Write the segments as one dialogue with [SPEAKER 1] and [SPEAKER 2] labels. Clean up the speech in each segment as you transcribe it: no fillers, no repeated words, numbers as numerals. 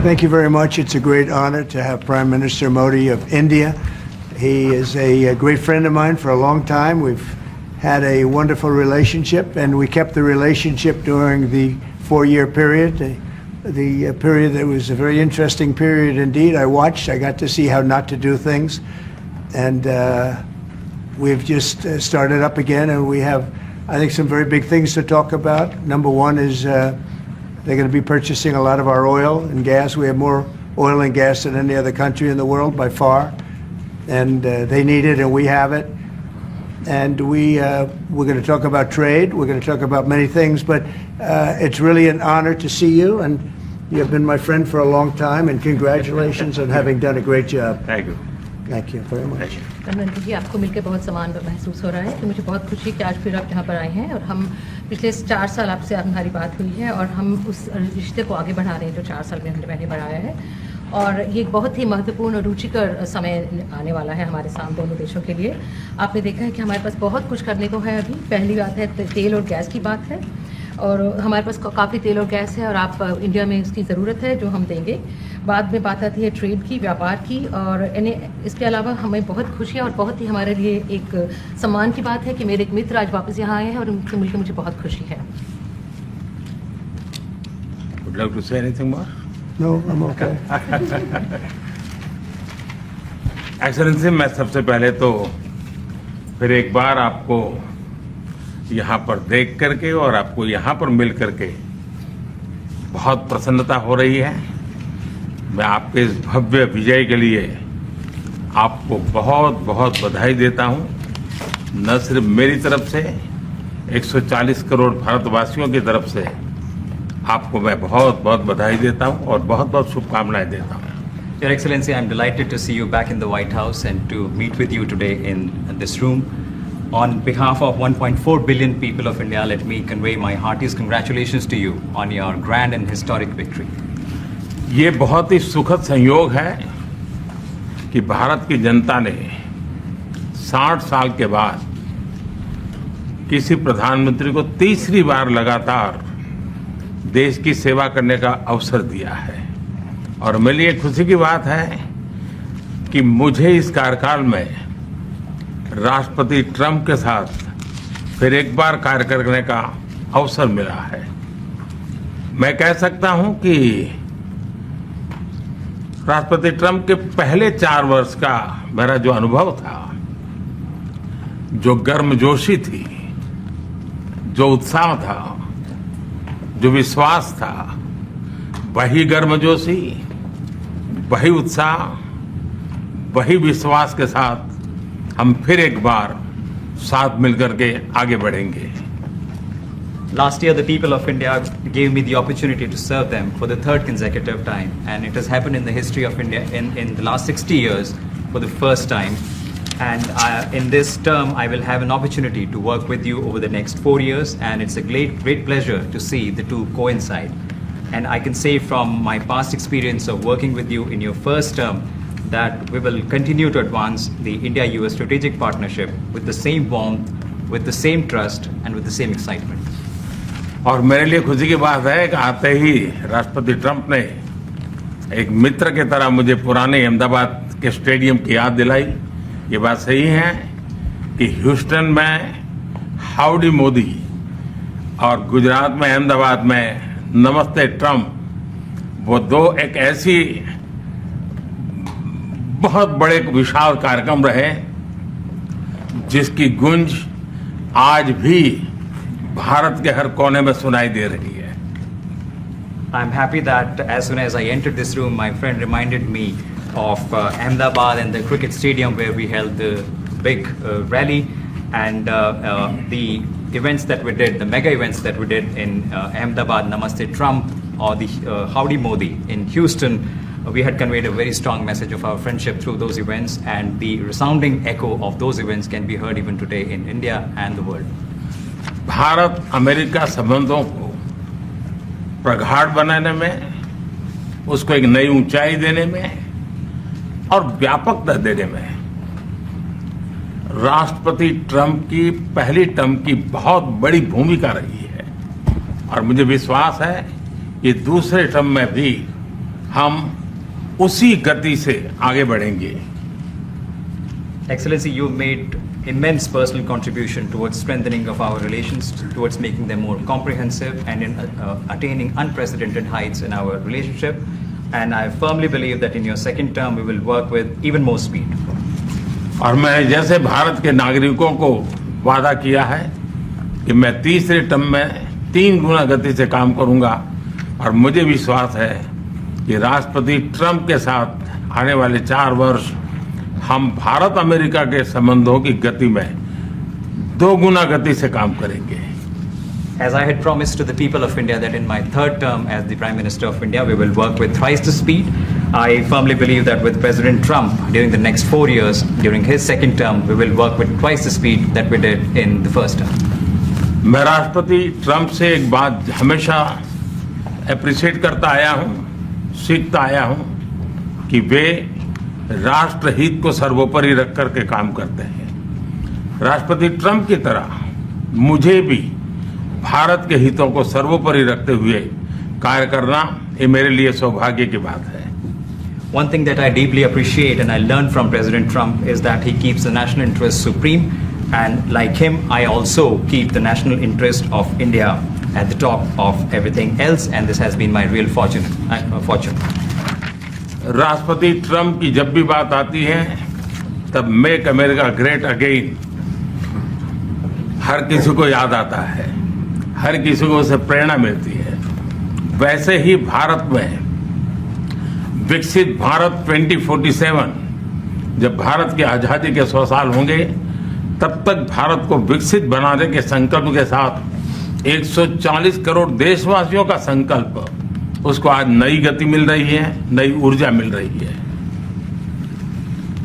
[SPEAKER 1] Thank you very much. It's a great honor to have Prime Minister Modi of India. He is a great friend of mine for a long time. We've had a wonderful relationship, and we kept the relationship during the 4-year period. The period that was a very interesting period indeed. I got to see how not to do things, and we've just started up again, and we have, I think, some very big things to talk about. Number one is they're going to be purchasing a lot of our oil and gas. We have more oil and gas than any other country in the world by far, and they need it, and we have it. And we're going to talk about trade. We're going to talk about many things, but it's really an honor to see you, and you have been my friend for a long time, and congratulations on having done a great job.
[SPEAKER 2] Thank you.
[SPEAKER 1] Thank you very much.
[SPEAKER 3] प्रधानमंत्री जी, आपको मिलकर बहुत सम्मान महसूस हो रहा है कि मुझे बहुत खुशी है कि आज फिर आप यहाँ पर आए हैं और हम पिछले 4 साल आपसे हमारी बात हुई है और हम उस रिश्ते को आगे बढ़ा रहे हैं जो 4 साल में हमने पहले बढ़ाया है। और ये बहुत ही महत्वपूर्ण और रुचिकर समय आने वाला है हमारे साथ दोनों देशों के लिए। आपने देखा है कि हमारे पास बहुत कुछ करने को है। अभी पहली बात है तेल और गैस की बात है, और हमारे पास काफ़ी तेल और गैस है और आप इंडिया में इसकी ज़रूरत है जो हम देंगे। बाद में बात आती है ट्रेड की, व्यापार की, और इसके अलावा हमें बहुत खुशी है और बहुत ही हमारे लिए एक सम्मान की बात है कि मेरे एक मित्र आज वापस यहाँ आए हैं और उनसे मिलकर मुझे बहुत खुशी है।
[SPEAKER 2] Would you like to say anything more?
[SPEAKER 1] No, I'm okay.
[SPEAKER 2] Excellency, मैं सबसे पहले तो फिर एक बार आपको यहाँ पर देख करके और आपको यहाँ पर मिल करके बहुत प्रसन्नता हो रही है। मैं आपके इस भव्य विजय के लिए आपको बहुत बहुत बधाई देता हूँ। न सिर्फ मेरी तरफ से, 140 करोड़ भारतवासियों की तरफ से आपको मैं बहुत बहुत बधाई देता हूँ और बहुत बहुत शुभकामनाएं देता हूँ।
[SPEAKER 4] Your Excellency, I am delighted to see you back in the White House and to meet with you today in this room. On behalf of 1.4 billion people of India, let me convey my heartiest congratulations to you on your grand and historic victory.
[SPEAKER 2] ये बहुत ही सुखद संयोग है कि भारत की जनता ने 60 साल के बाद किसी प्रधानमंत्री को तीसरी बार लगातार देश की सेवा करने का अवसर दिया है। और मेरे लिए खुशी की बात है कि मुझे इस कार्यकाल में राष्ट्रपति ट्रंप के साथ फिर एक बार कार्य करने का अवसर मिला है। मैं कह सकता हूं कि राष्ट्रपति ट्रंप के पहले 4 वर्ष का मेरा जो अनुभव था, जो गर्मजोशी थी, जो उत्साह था, जो विश्वास था, वही गर्मजोशी, वही उत्साह, वही विश्वास के साथ हम फिर एक बार साथ मिलकर के आगे बढ़ेंगे।
[SPEAKER 4] Last year, the people of India gave me the opportunity to serve them for the 3rd consecutive time, and it has happened in the history of India in the last 60 years for the first time. And in this term, I will have an opportunity to work with you over the next 4 years, and it's a great pleasure to see the two coincide. And I can say from my past experience of working with you in your first term that we will continue to advance the India-US strategic partnership with the same warmth, with the same trust, and with the same excitement.
[SPEAKER 2] और मेरे लिए खुशी की बात है कि आते ही राष्ट्रपति ट्रंप ने एक मित्र की तरह मुझे पुराने अहमदाबाद के स्टेडियम की याद दिलाई। ये बात सही है कि ह्यूस्टन में हाउडी मोदी और गुजरात में अहमदाबाद में नमस्ते ट्रंप, वो दो एक ऐसी बहुत बड़े विशाल कार्यक्रम रहे जिसकी गूंज आज भी भारत के हर कोने में सुनाई दे रही है।
[SPEAKER 4] I'm happy that as soon as I entered this room, my friend reminded me of Ahmedabad and the cricket stadium where we held the big rally, and the events that we did, the mega events that we did in Ahmedabad, Namaste Trump, or the Howdy Modi in Houston. We had conveyed a very strong message of our friendship through those events, and the resounding echo of those events can be heard even today in India and the world.
[SPEAKER 2] Bharat America संबंधों को प्रगाढ़ बनाने में, उसको एक नई ऊंचाई देने में और व्यापकता देने में राष्ट्रपति ट्रंप की पहली टर्म की बहुत बड़ी भूमिका रही है। और मुझे विश्वास है कि दूसरे टर्म में भी हम उसी गति से आगे बढ़ेंगे।
[SPEAKER 4] Excellency, you made immense personal contribution towards strengthening of our relations, towards making them more comprehensive and in attaining unprecedented heights in our relationship. And I firmly believe that in your second term, we will work with even more speed.
[SPEAKER 2] और मैं जैसे भारत के नागरिकों को वादा किया है कि मैं तीसरे टर्म में 3 गुना गति से काम करूंगा, और मुझे विश्वास है कि राष्ट्रपति ट्रंप के साथ आने वाले 4 वर्ष हम भारत अमेरिका के संबंधों की गति में 2 गुना गति से काम करेंगे।
[SPEAKER 4] As I had promised to the people of India that in my third term as the Prime Minister of India, we will work with thrice the speed. I firmly believe that with President Trump during the next 4 years, during his second term, we will work with twice the speed that we did in the first term.
[SPEAKER 2] मैं राष्ट्रपति Trump से एक बात हमेशा appreciate करता आया हूं, सीखता आया हूं कि वे राष्ट्रहित को सर्वोपरि रख करके काम करते हैं। राष्ट्रपति ट्रंप की तरह मुझे भी भारत के हितों को सर्वोपरि रखते हुए कार्य करना ये मेरे लिए सौभाग्य की बात है।
[SPEAKER 4] One thing that I deeply appreciate and I learned from President Trump is that he keeps the national interest supreme, and like him, I also keep the national interest of India at the top of everything else, and this has been my real fortune.
[SPEAKER 2] राष्ट्रपति Trump की जब भी बात आती है तब make America great again हर किसी को याद आता है, हर किसी को उससे प्रेरणा मिलती है। वैसे ही भारत में विकसित भारत 2047, जब भारत की आज़ादी के 100 साल होंगे, तब तक भारत को विकसित बनाने के संकल्प के साथ 140 करोड़ देशवासियों का संकल्प, उसको आज नई गति मिल रही है, नई ऊर्जा मिल रही है।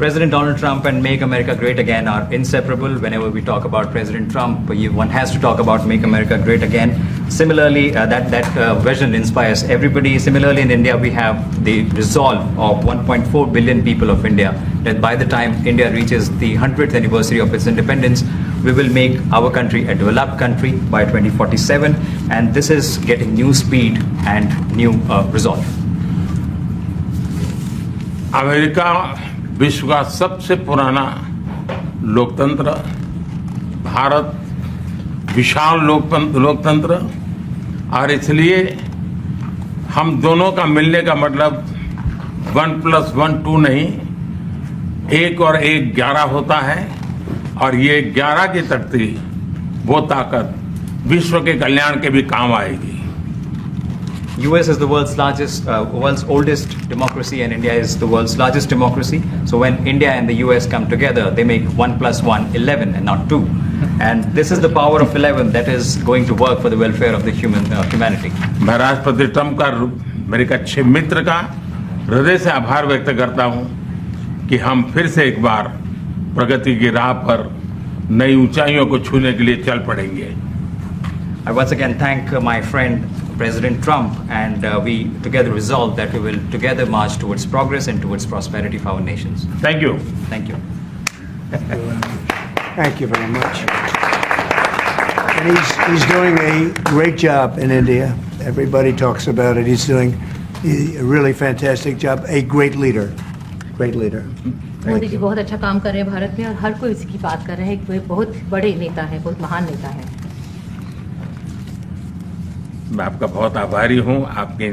[SPEAKER 4] President Donald Trump and Make America Great Again are inseparable. Whenever we talk about President Trump, one has to talk about Make America Great Again. Similarly, that vision inspires everybody. Similarly, in India, we have the resolve of 1.4 billion people of India that by the time India reaches the 100th anniversary of its independence, we will make our country a developed country by 2047. And this is getting new speed and new resolve.
[SPEAKER 2] America विश्व का सबसे पुराना लोकतंत्र, भारत विशाल लोकतंत्र, और इसलिए हम दोनों का मिलने का मतलब 1+1 2 नहीं, 1 और 1 11 होता है, और ये 11 की तख्ती वो ताकत विश्व के कल्याण के भी काम आएगी।
[SPEAKER 4] US is the world's oldest democracy, and India is the world's largest democracy. So when India and the US come together, they make 1+1 11 and not 2. And this is the power of 11 that is going to work for the welfare of the humanity.
[SPEAKER 2] मैं राष्ट्रपति Trump का, मेरे एक अच्छे मित्र का हृदय से आभार व्यक्त करता हूं कि हम फिर से एक बार प्रगति की राह पर नई ऊंचाइयों को छूने के लिए चल पड़ेंगे।
[SPEAKER 4] I once again thank my friend President Trump, and we together resolve that we will together march towards progress and towards prosperity for our nations.
[SPEAKER 2] Thank you.
[SPEAKER 4] Thank you.
[SPEAKER 1] Thank you very much. And he's doing a great job in India. Everybody talks about it. He's doing a really fantastic job. A great leader. Great leader.
[SPEAKER 3] Modi ji बहुत अच्छा काम कर रहे हैं भारत में, और हर कोई इसकी बात कर रहा है कि वे बहुत बड़े नेता हैं, बहुत महान नेता हैं।
[SPEAKER 2] मैं आपका बहुत आभारी हूं आपके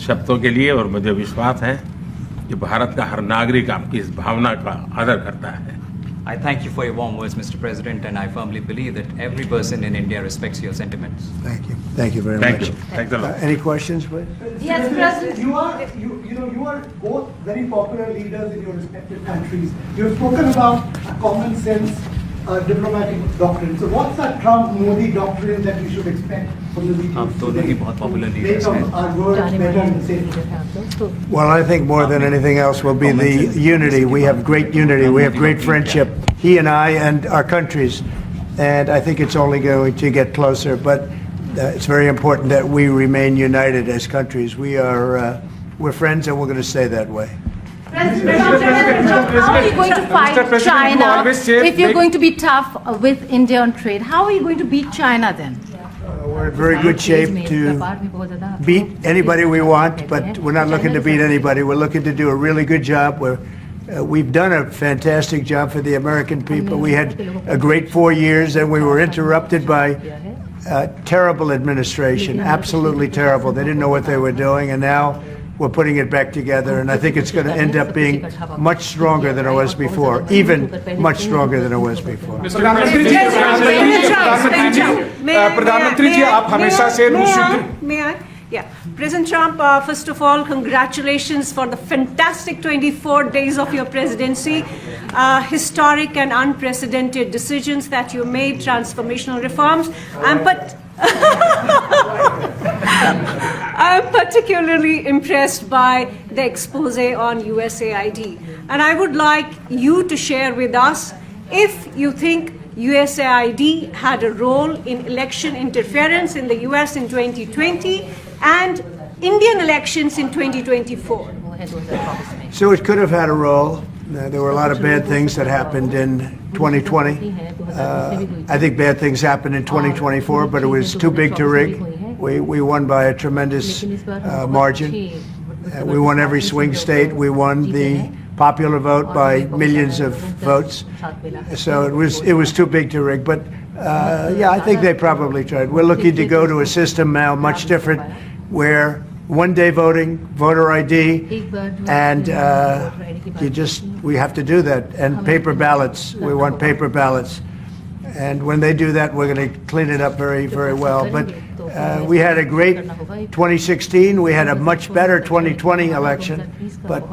[SPEAKER 2] शब्दों के लिए, और मुझे विश्वास है कि भारत का हर नागरिक आपकी इस भावना का आदर करता है।
[SPEAKER 4] I thank you for your warm words, Mr. President, and I firmly believe that every person in India respects your sentiments.
[SPEAKER 1] Thank you. Thank you very
[SPEAKER 2] Thank
[SPEAKER 1] much.
[SPEAKER 2] you. Thanks a lot.
[SPEAKER 1] Any questions, please?
[SPEAKER 5] Yes, President. You are both very popular leaders in your respective countries. You have spoken about a common sense diplomatic doctrine. So what's that Trump-Modi doctrine that we should expect from the meetings
[SPEAKER 4] आप दोनों ही बहुत popular leaders
[SPEAKER 5] make
[SPEAKER 4] हैं।
[SPEAKER 5] our words
[SPEAKER 3] जाने
[SPEAKER 5] better
[SPEAKER 3] माने
[SPEAKER 5] and safer?
[SPEAKER 3] Leader हैं आप लोग, तो
[SPEAKER 1] Well, I think more than anything else will be the unity. We have great unity. We have great friendship, he and I and our countries. And I think it's only going to get closer. But it's very important that we remain united as countries. We're friends, and we're going to stay that way.
[SPEAKER 6] President Trump, how are you going to fight China if you're going to be tough with India on trade? How are you going to beat China then?
[SPEAKER 1] We're in very good shape to beat anybody we want, but we're not looking to beat anybody. We're looking to do a really good job. We've done a fantastic job for the American people. We had a great 4 years, and we were interrupted by terrible administration, absolutely terrible. They didn't know what they were doing, and now we're putting it back together, and I think it's going to end up being much stronger than it was before, even much stronger than it was before.
[SPEAKER 7] प्रधानमंत्री जी आप हमेशा से रूस युद्ध Yeah. President Trump, first of all, congratulations for the fantastic 24 days of your presidency. Historic and unprecedented decisions that you made, transformational reforms. I'm particularly impressed by the expose on USAID. And I would like you to share with us if you think USAID had a role in election interference in the US in 2020 and Indian elections in 2024.
[SPEAKER 1] So it could have had a role. There were a lot of bad things that happened in 2020. I think bad things happened in 2024, but it was too big to rig. We won by a tremendous margin. We won every swing state. We won the popular vote by millions of votes. So it was too big to rig. But yeah, I think they probably tried. We're looking to go to a system now much different, where one-day voting, voter ID, and we have to do that. And paper ballots. We want paper ballots. And when they do that, we're going to clean it up very, very well. But we had a great 2016. We had a much better 2020 election, but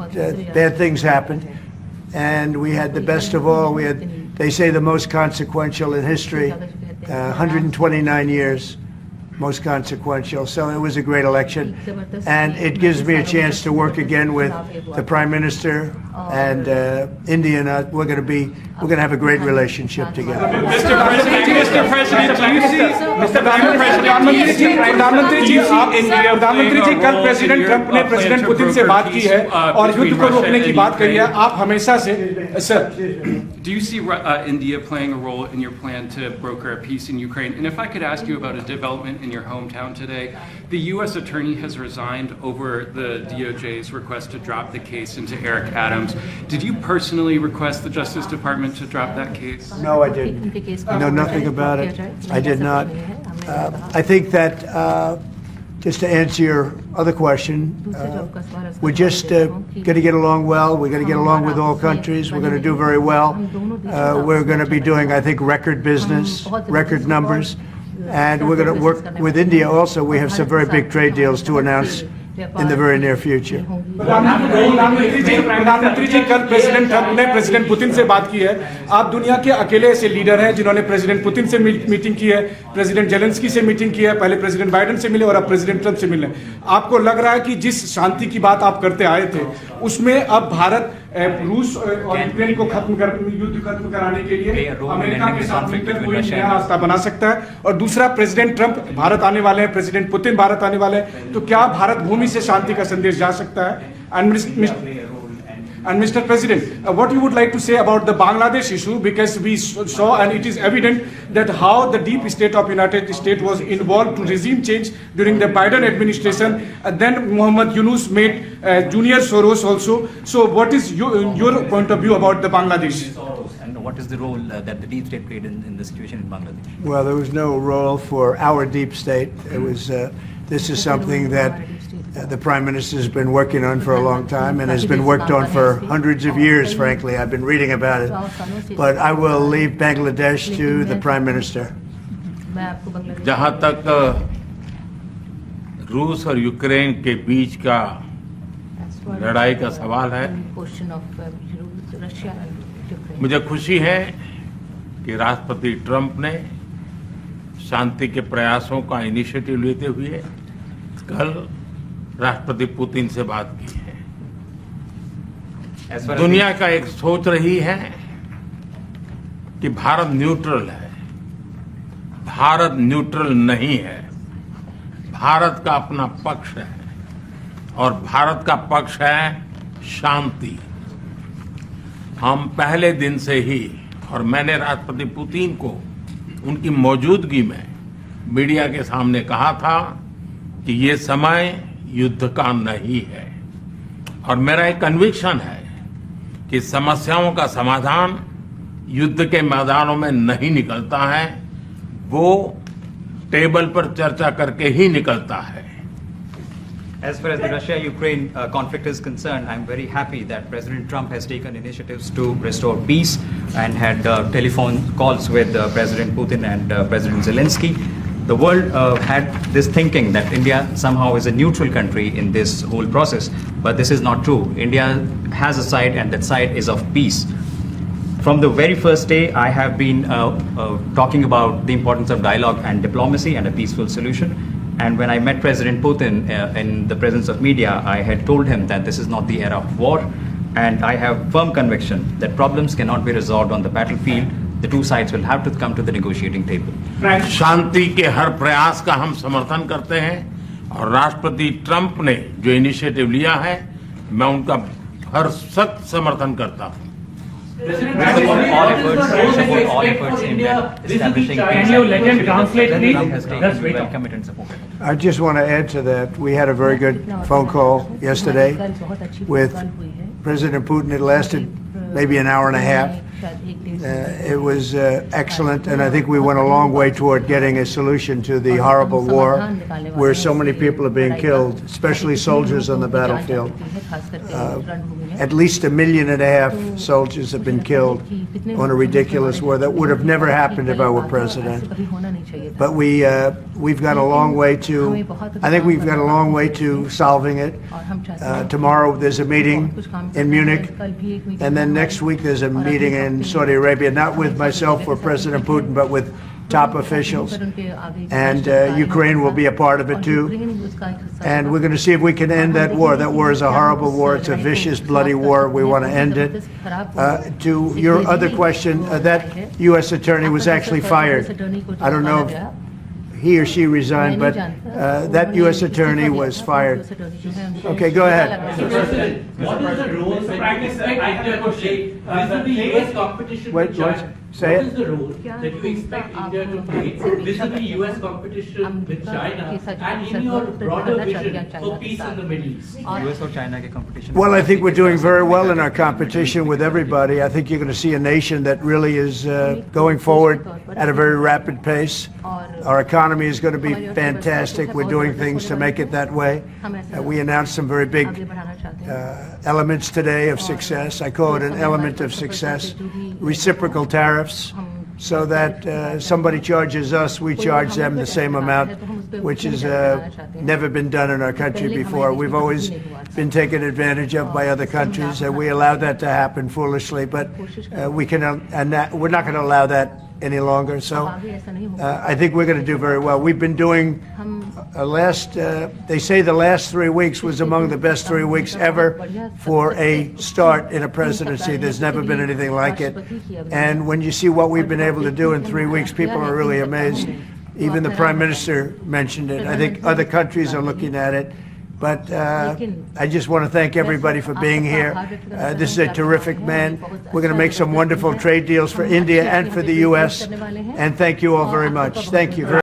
[SPEAKER 1] bad things happened. And we had the best of all. We had, they say, the most consequential in history, 129 years. Most consequential. So it was a great election, and it gives me a chance to work again with the Prime Minister and India. And we're going to have a great relationship together.
[SPEAKER 8] Mr. President, do you see
[SPEAKER 5] प्रधानमंत्री जी कल president Trump ने president Putin से बात की है और युद्ध को रोकने की बात कही है. आप हमेशा से sir.
[SPEAKER 8] Do you see India playing a role in your plan to broker a peace in Ukraine? And if I could ask you about a development in your hometown today, the U.S. attorney has resigned over the DOJ's request to drop the case into Eric Adams. Did you personally request the Justice Department to drop that case?
[SPEAKER 1] No, I didn't. I know nothing about it. I did not. I think that, just to answer your other question, we're just going to get along well. We're going to get along with all countries. We're going to do very well. We're going to be doing, I think, record business, record numbers. And we're going to work with India also. We have some very big trade deals to announce in the very near future.
[SPEAKER 5] प्रधानमंत्री जी कल president Trump ने president Putin से बात की है. आप दुनिया के अकेले ऐसे लीडर हैं जिन्होंने प्रेसिडेंट पुतिन से मीटिंग की है, प्रेसिडेंट जेलेंस्की से मीटिंग की है, पहले प्रेसिडेंट बाइडेन से मिले और अब प्रेसिडेंट ट्रंप से मिले. आपको लग रहा है कि जिस शांति की बात आप करते आए थे उसमें अब भारत रूस और यूक्रेन को युद्ध खत्म कराने के लिए अमेरिका के साथ मिलकर कोई नया रास्ता बना सकता है? और दूसरा, प्रेसिडेंट ट्रंप भारत आने वाले हैं, प्रेसिडेंट पुतिन भारत आने वाले हैं, तो क्या भारत भूमि से शांति का संदेश जा सकता है? And Mr. President, what you would like to say about the Bangladesh issue, because we saw and it is evident that how the deep state of United States was involved to regime change during the Biden administration, and then Muhammad Yunus made Junior Soros also. So what is your point of view about the Bangladesh?
[SPEAKER 4] And what is the role that the deep state played in the situation in Bangladesh?
[SPEAKER 1] Well, there was no role for our deep state. It was. This is something that the Prime Minister has been working on for a long time and has been worked on for hundreds of years, frankly. I've been reading about it. But I will leave Bangladesh to the Prime Minister.
[SPEAKER 2] जहां तक रूस और Ukraine के बीच का लड़ाई का सवाल है, मुझे खुशी है कि राष्ट्रपति ट्रंप ने शांति के प्रयासों का इनिशिएटिव लेते हुए कल राष्ट्रपति पुतिन से बात की है. दुनिया का एक सोच रही है कि भारत न्यूट्रल है. भारत न्यूट्रल नहीं है. भारत का अपना पक्ष है और भारत का पक्ष है शांति. हम पहले दिन से ही, और मैंने राष्ट्रपति पुतिन को उनकी मौजूदगी में मीडिया के सामने कहा था कि ये समय युद्ध का नहीं है, और मेरा एक कन्विक्शन है कि समस्याओं का समाधान युद्ध के मैदानों में नहीं निकलता है, वो टेबल पर चर्चा करके ही निकलता है।
[SPEAKER 4] As far as the Russia-Ukraine conflict is concerned, I'm very happy that President Trump has taken initiatives to restore peace and had telephone calls with President Putin and President Zelensky. The world had this thinking that India somehow is a neutral country in this whole process, but this is not true. India has a side, and that side is of peace. From the very first day, I have been talking about the importance of dialogue and diplomacy and a peaceful solution. And when I met President Putin in the presence of media, I had told him that this is not the era of war, and I have firm conviction that problems cannot be resolved on the battlefield. The two sides will have to come to the negotiating table.
[SPEAKER 2] शांति के हर प्रयास का हम समर्थन करते हैं, और राष्ट्रपति Trump ने जो इनिशिएटिव लिया है, मैं उनका हर सख्त समर्थन करता हूं।
[SPEAKER 4] We support all efforts aimed at establishing peace.
[SPEAKER 9] Can you let him translate, please?
[SPEAKER 4] Trump has taken, we welcome it and support it.
[SPEAKER 1] I just want to add to that. We had a very good phone call yesterday with President Putin. It lasted maybe an hour and a half. It was excellent, and I think we went a long way toward getting a solution to the horrible war where so many people are being killed, especially soldiers on the battlefield. At least 1.5 million soldiers have been killed on a ridiculous war that would have never happened if I were president. But we've got a long way to, I think we've got a long way to solving it. Tomorrow there's a meeting in Munich, and then next week there's a meeting in Saudi Arabia, not with myself or President Putin, but with top officials. And Ukraine will be a part of it too. And we're going to see if we can end that war. That war is a horrible war. It's a vicious, bloody war. We want to end it. To your other question, that U.S. attorney was actually fired. I don't know if he or she resigned, but that U.S. attorney was fired. Okay, go ahead.
[SPEAKER 9] What is the role, Prime Minister, I have a question. The US competition
[SPEAKER 1] Wait,
[SPEAKER 9] with China.
[SPEAKER 1] say
[SPEAKER 9] What
[SPEAKER 1] it.
[SPEAKER 9] is the role that you expect India to play vis-a-vis US competition with China and in your broader vision for peace in the Middle East?
[SPEAKER 4] US or China के competition?
[SPEAKER 1] Well, I think we're doing very well in our competition with everybody. I think you're going to see a nation that really is going forward at a very rapid pace. Our economy is going to be fantastic. We're doing things to make it that way. We announced some very big elements today of success. I call it an element of success. Reciprocal tariffs, so that somebody charges us, we charge them the same amount, which has never been done in our country before. We've always been taken advantage of by other countries, and we allowed that to happen foolishly, but we're not going to allow that any longer. So I think we're going to do very well. We've been doing they say the last 3 weeks was among the best 3 weeks ever for a start in a presidency. There's never been anything like it. And when you see what we've been able to do in 3 weeks, people are really amazed. Even the Prime Minister mentioned it. I think other countries are looking at it. But I just want to thank everybody for being here. This is a terrific man. We're going to make some wonderful trade deals for India and for the U.S. And thank you all very much. Thank you.